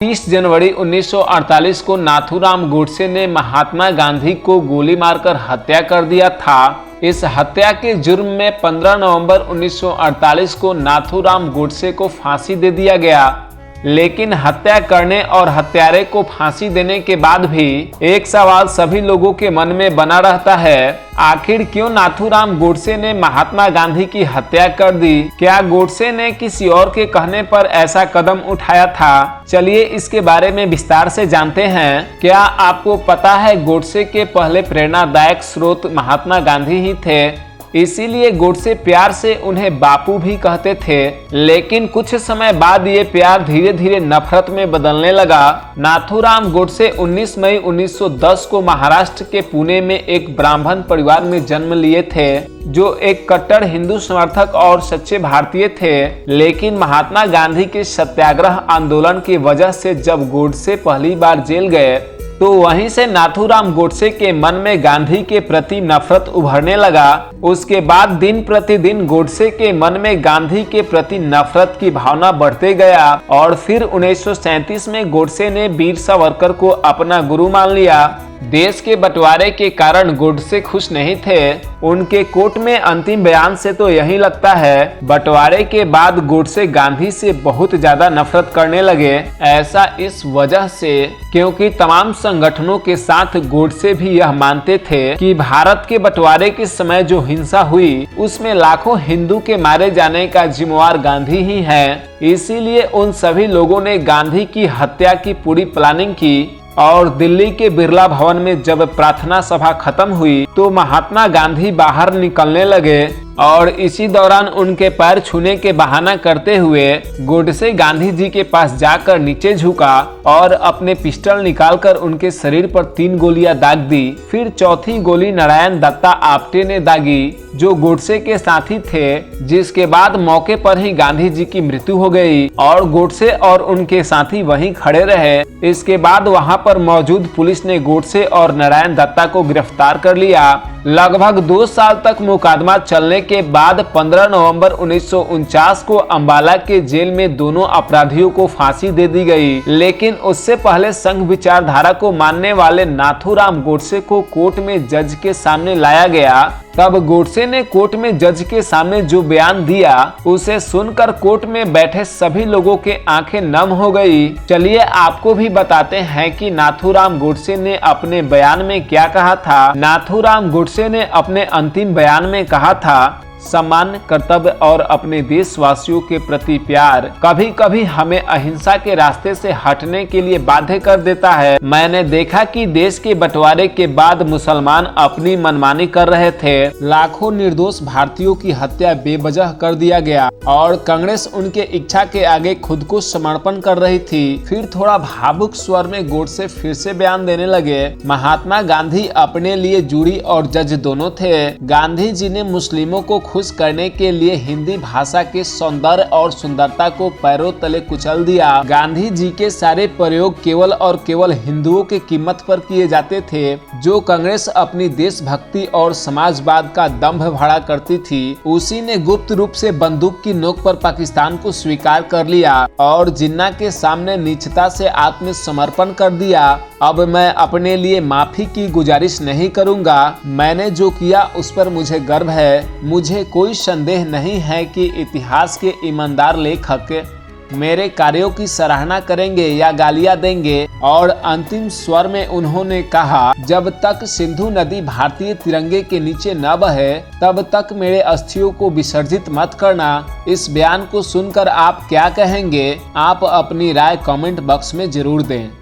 30 जनवरी 1948 को नाथूराम गोडसे ने महात्मा गांधी को गोली मारकर हत्या कर दिया था। इस हत्या के जुर्म में 15 नवंबर 1948 को नाथूराम गोडसे को फांसी दे दिया गया। लेकिन हत्या करने और हत्यारे को फांसी देने के बाद भी एक सवाल सभी लोगों के मन में बना रहता है, आखिर क्यों नाथूराम गोडसे ने महात्मा गांधी की हत्या कर दी? क्या गोडसे ने किसी और के कहने पर ऐसा कदम उठाया था? चलिए इसके बारे में विस्तार से जानते हैं। क्या आपको पता है गोडसे के पहले प्रेरणादायक स्रोत महात्मा गांधी ही थे? इसीलिए गोडसे प्यार से उन्हें बापू भी कहते थे। लेकिन कुछ समय बाद ये प्यार धीरे धीरे नफरत में बदलने लगा। नाथूराम गोडसे 19 मई 1910 को महाराष्ट्र के पुणे में एक ब्राह्मण परिवार में जन्म लिए थे, जो एक कट्टर हिंदू समर्थक और सच्चे भारतीय थे। लेकिन महात्मा गांधी के सत्याग्रह आंदोलन की वजह से जब गोडसे पहली बार जेल गए तो वहीं से नाथूराम गोडसे के मन में गांधी के प्रति नफरत उभरने लगा। उसके बाद दिन प्रतिदिन गोडसे के मन में गांधी के प्रति नफरत की भावना बढ़ते गया और फिर 1937 में गोडसे ने वीर सावरकर को अपना गुरु मान लिया। देश के बंटवारे के कारण गोडसे खुश नहीं थे। उनके कोर्ट में अंतिम बयान से तो यही लगता है, बंटवारे के बाद गोडसे गांधी से बहुत ज्यादा नफरत करने लगे। ऐसा इस वजह से क्योंकि तमाम संगठनों के साथ गोडसे भी यह मानते थे कि भारत के बंटवारे के समय जो हिंसा हुई उसमें लाखों हिंदू के मारे जाने का जिम्मेवार गांधी ही है। इसीलिए उन सभी लोगों ने गांधी की हत्या की पूरी प्लानिंग की और दिल्ली के बिरला भवन में जब प्रार्थना सभा खत्म हुई तो महात्मा गांधी बाहर निकलने लगे और इसी दौरान उनके पैर छूने के बहाना करते हुए गोडसे गांधी जी के पास जाकर नीचे झुका और अपने पिस्टल निकालकर उनके शरीर पर 3 गोलियां दाग दी। फिर चौथी गोली नारायण दत्ता आप्टे ने दागी, जो गोडसे के साथी थे, जिसके बाद मौके पर ही गांधी जी की मृत्यु हो गई और गोडसे और उनके साथी वहीं खड़े रहे। इसके बाद वहां पर मौजूद पुलिस ने गोडसे और नारायण दत्ता को गिरफ्तार कर लिया। लगभग 2 साल तक मुकदमा चलने के बाद 15 नवंबर 1949 को अंबाला के जेल में दोनों अपराधियों को फांसी दे दी गई। लेकिन उससे पहले संघ विचारधारा को मानने वाले नाथूराम गोडसे को कोर्ट में जज के सामने लाया गया। तब गोडसे ने कोर्ट में जज के सामने जो बयान दिया उसे सुनकर कोर्ट में बैठे सभी लोगों के आंखें नम हो गई। चलिए आपको भी बताते हैं कि नाथूराम गोडसे ने अपने बयान में क्या कहा था। नाथूराम गोडसे ने अपने अंतिम बयान में कहा था, सम्मान, कर्तव्य और अपने देशवासियों के प्रति प्यार कभी कभी हमें अहिंसा के रास्ते से हटने के लिए बाध्य कर देता है। मैंने देखा कि देश के बंटवारे के बाद मुसलमान अपनी मनमानी कर रहे थे। लाखों निर्दोष भारतीयों की हत्या बेवजह कर दिया गया और कांग्रेस उनके इच्छा के आगे खुद को समर्पण कर रही थी। फिर थोड़ा भावुक स्वर में गोडसे फिर से बयान देने लगे, महात्मा गांधी अपने लिए जूरी और जज दोनों थे। गांधी जी ने मुस्लिमों को खुश करने के लिए हिंदी भाषा के सौंदर्य और सुंदरता को पैरों तले कुचल दिया। गांधी जी के सारे प्रयोग केवल और केवल हिंदुओं के कीमत पर किए जाते थे। जो कांग्रेस अपनी देशभक्ति और समाजवाद का दंभ भरा करती थी, उसी ने गुप्त रूप से बंदूक की नोक पर पाकिस्तान को स्वीकार कर लिया और जिन्ना के सामने नीचता से आत्मसमर्पण कर दिया। अब मैं अपने लिए माफी की गुजारिश नहीं करूंगा। मैंने जो किया उस पर मुझे गर्व है। मुझे कोई संदेह नहीं है कि इतिहास के ईमानदार लेखक मेरे कार्यों की सराहना करेंगे या गालियां देंगे। और अंतिम स्वर में उन्होंने कहा, जब तक सिंधु नदी भारतीय तिरंगे के नीचे न बहे तब तक मेरे अस्थियों को विसर्जित मत करना। इस बयान को सुनकर आप क्या कहेंगे? आप अपनी राय कमेंट बॉक्स में जरूर दें।